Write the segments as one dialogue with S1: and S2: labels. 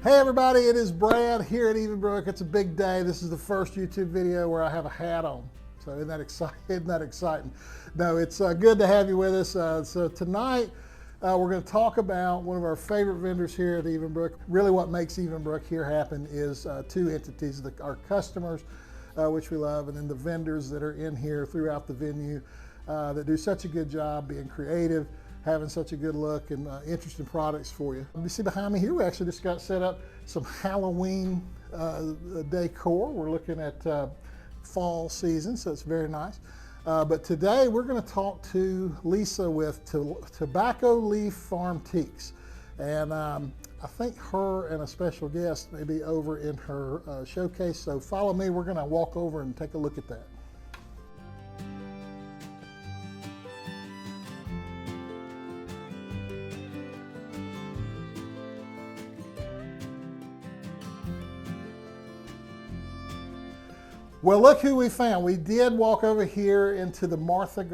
S1: Hey everybody, it is Brad here at Evenbrook. It's a big day. This is the first YouTube video where I have a hat on. So isn't that exciting? No, it's good to have you with us. So tonight we're going to talk about one of our favorite vendors here at Evenbrook. Really what makes Evenbrook here happen is two entities, our customers, which we love, and then the vendors that are in here throughout the venue that do such a good job being creative, having such a good look and interesting products for you. You see behind me here, we actually just got set up some Halloween decor. We're looking at fall season, so it's very nice. But today we're going to talk to Lisa with Tobacco Leaf Farmtiques. And I think her and a special guest may be over in her showcase. So follow me, we're going to walk over and take a look at that. Well, look who we found. We did walk over here into the Martha's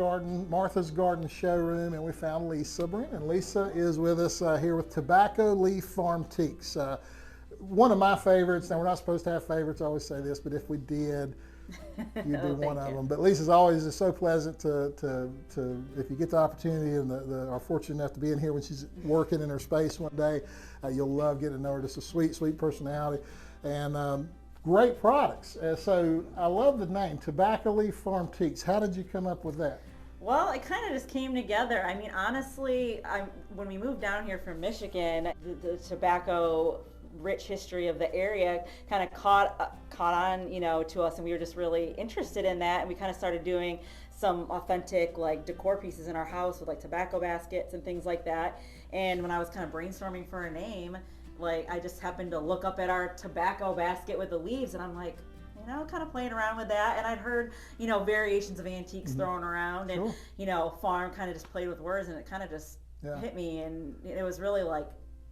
S1: Garden showroom, and we found Lisa Brennan. Lisa is with us here with Tobacco Leaf Farmtiques. One of my favorites. Now, we're not supposed to have favorites, I always say this, but if we did, you'd be one of them. But Lisa's always is so pleasant to if you get the opportunity and are fortunate enough to be in here when she's working in her space one day, you'll love getting to know her. Just a sweet, sweet personality. And great products. So I love the name, Tobacco Leaf Farmtiques. How did you come up with that?
S2: Well, it kind of just came together. I mean, honestly, when we moved down here from Michigan, the tobacco rich history of the area kind of caught on, to us, and we were just really interested in that, and we kind of started doing some authentic like decor pieces in our house with like tobacco baskets and things like that. And when I was kind of brainstorming for a name, like I just happened to look up at our tobacco basket with the leaves, and I'm like, kind of playing around with that. And I'd heard, variations of antiques thrown around, and, farm kind of just played with words, and it kind of just hit me. And it was really like,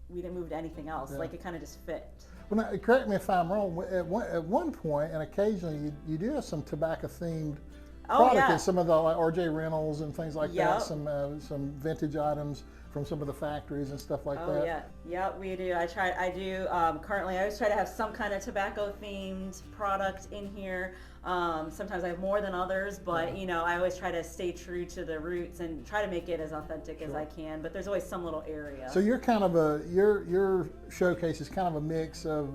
S2: we didn't move to anything else. Like it kind of just fit. Well,
S1: now, correct me if I'm wrong, at one point, and occasionally you do have some tobacco themed product in some of the like RJ Reynolds and things like that, some vintage items from some of the factories and stuff like that.
S2: Yeah, we do. Currently I always try to have some kind of tobacco themed product in here. Sometimes I have more than others, but I always try to stay true to the roots and try to make it as authentic as I can, but there's always some little area.
S1: So you're kind of your showcase is kind of a mix of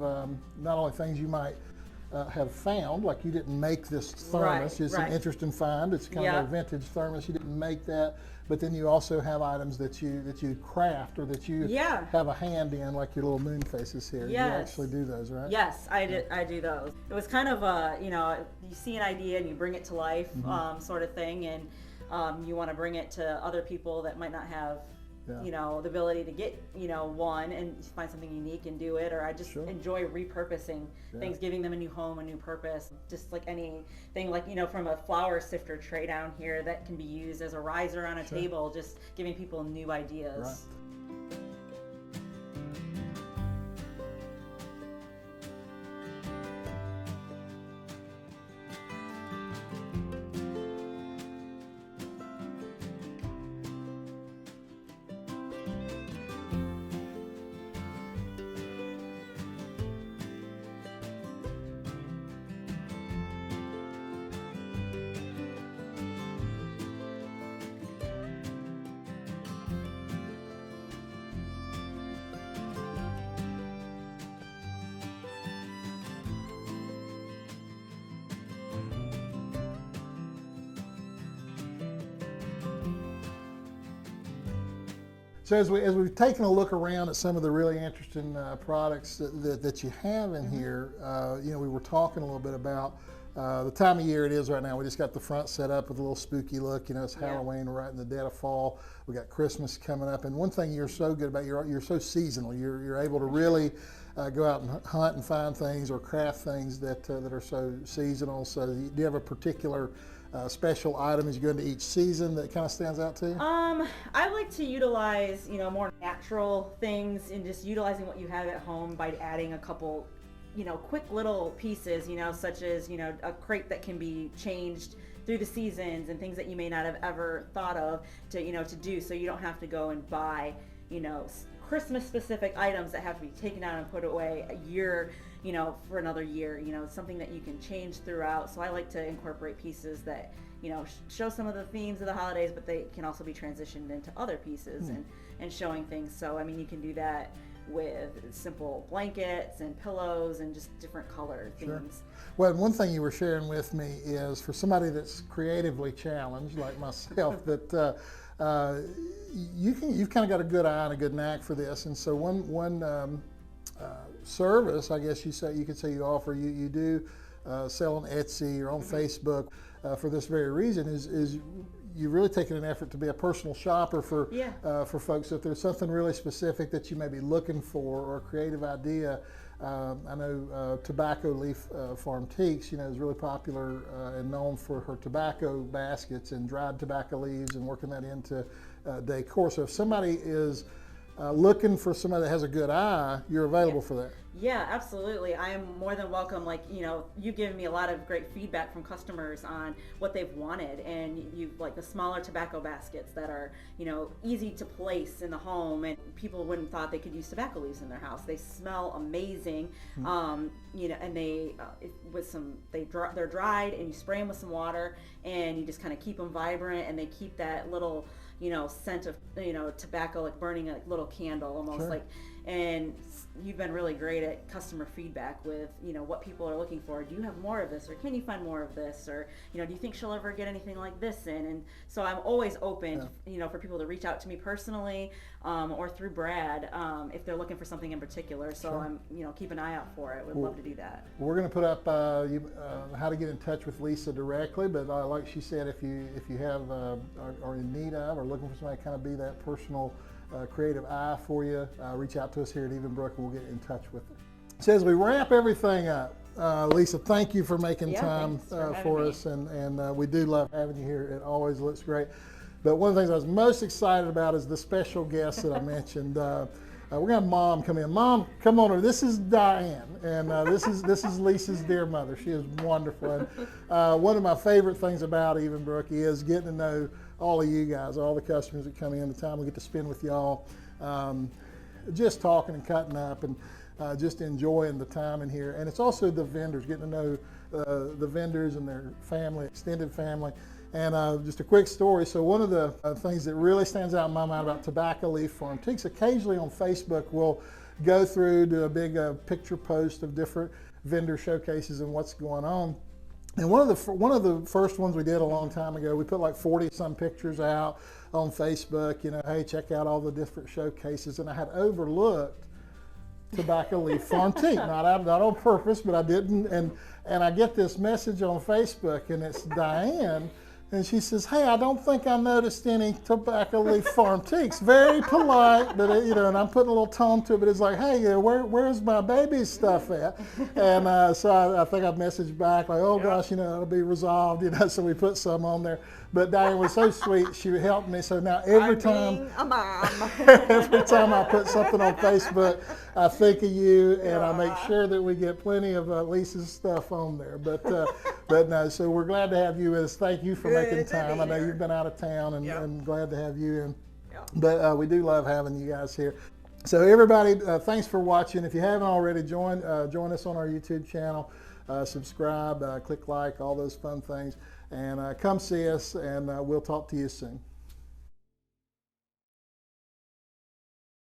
S1: not only things you might have found, like you didn't make this thermos, it's an interesting find, it's kind of a vintage thermos, you didn't make that, but then you also have items that you craft or that you have a hand in, like your little moon faces here. You actually do those, right?
S2: Yes, I do those. It was kind of you see an idea and you bring it to life, sort of thing, and you want to bring it to other people that might not have the ability to get, one and find something unique and do it. Or I just enjoy repurposing things, giving them a new home, a new purpose. Just like anything, like, from a flour sifter tray down here that can be used as a riser on a table, just giving people new ideas.
S1: Right. So as we've taken a look around at some of the really interesting products that you have in here, we were talking a little bit about the time of year it is right now. We just got the front set up with a little spooky look. It's Halloween, we're right in the dead of fall. We got Christmas coming up, and one thing you're so good about, you're so seasonal. You're able to really go out and hunt and find things or craft things that are so seasonal. So do you have a particular special item as you go into each season that kind of stands out to you?
S2: I like to utilize, more natural things and just utilizing what you have at home by adding a couple, quick little pieces, such as, a crate that can be changed through the seasons and things that you may not have ever thought of to do, so you don't have to go and buy, Christmas specific items that have to be taken out and put away a year, for another year, something that you can change throughout. So I like to incorporate pieces that, show some of the themes of the holidays, but they can also be transitioned into other pieces and showing things. So, I mean, you can do that with simple blankets and pillows and just different color themes.
S1: Sure. Well, one thing you were sharing with me is for somebody that's creatively challenged like myself, that you've kind of got a good eye and a good knack for this. And so one service, I guess you could say you offer, you do sell on Etsy or on Facebook for this very reason, is you've really taken an effort to be a personal shopper for folks. If there's something really specific that you may be looking for or a creative idea, I know Tobacco Leaf Farmtiques, is really popular and known for her tobacco baskets and dried tobacco leaves and working that into decor. So if somebody is looking for somebody that has a good eye, you're available for that.
S2: Yeah, absolutely. I am more than welcome. Like, you've given me a lot of great feedback from customers on what they've wanted, and you like the smaller tobacco baskets that are, easy to place in the home, and people wouldn't thought they could use tobacco leaves in their house. They smell amazing, and they they're dried, and you spray them with some water, and you just kind of keep them vibrant, and they keep that little scent of tobacco, like burning a little candle almost. Sure. And you've been really great at customer feedback with what people are looking for. Do you have more of this, or can you find more of this, or do you think she'll ever get anything like this in? And so I'm always open for people to reach out to me personally or through Brad if they're looking for something in particular. So I'm keep an eye out for it. Would love to do that. We're
S1: going to put up how to get in touch with Lisa directly, but like she said, if you have are in need of or looking for somebody to kind of be that personal creative eye for you, reach out to us here at Evenbrook and we'll get in touch with her. So as we wrap everything up, Lisa, thank you for making time for us, and we do love having you here. It always looks great. But one of the things I was most excited about is the special guest that I mentioned. We're gonna have Mom come in. Mom, come on over. This is Diane, and this is Lisa's dear mother. She is wonderful. And one of my favorite things about Evenbrook is getting to know all of you guys, all the customers that come in, the time we get to spend with y'all, just talking and cutting up and just enjoying the time in here. And it's also the vendors, getting to know the vendors and their family, extended family. And just a quick story. So one of the things that really stands out in my mind about Tobacco Leaf Farmtiques, occasionally on Facebook we'll go through, do a big picture post of different vendor showcases and what's going on. And one of the first ones we did a long time ago, we put like 40-some pictures out on Facebook, hey, check out all the different showcases. And I had overlooked Tobacco Leaf Farmtique, not on purpose, but I didn't. And I get this message on Facebook, and it's Diane. And she says, hey, I don't think I noticed any Tobacco Leaf Farmtiques. Very polite, but and I'm putting a little tone to it, but it's like, hey, where's my baby's stuff at? And so I think I messaged back like, oh gosh, it'll be resolved, so we put some on there. But Diane was so sweet, she helped me. So now every time I put something on Facebook, I think of you, and I make sure that we get plenty of Lisa's stuff on there. But no, so we're glad to have you with us. Thank you for making time. I know you've been out of town, and glad to have you in. But we do love having you guys here. So everybody, thanks for watching. If you haven't already, join us on our YouTube channel. Subscribe, click like, all those fun things. And come see us, and we'll talk to you soon.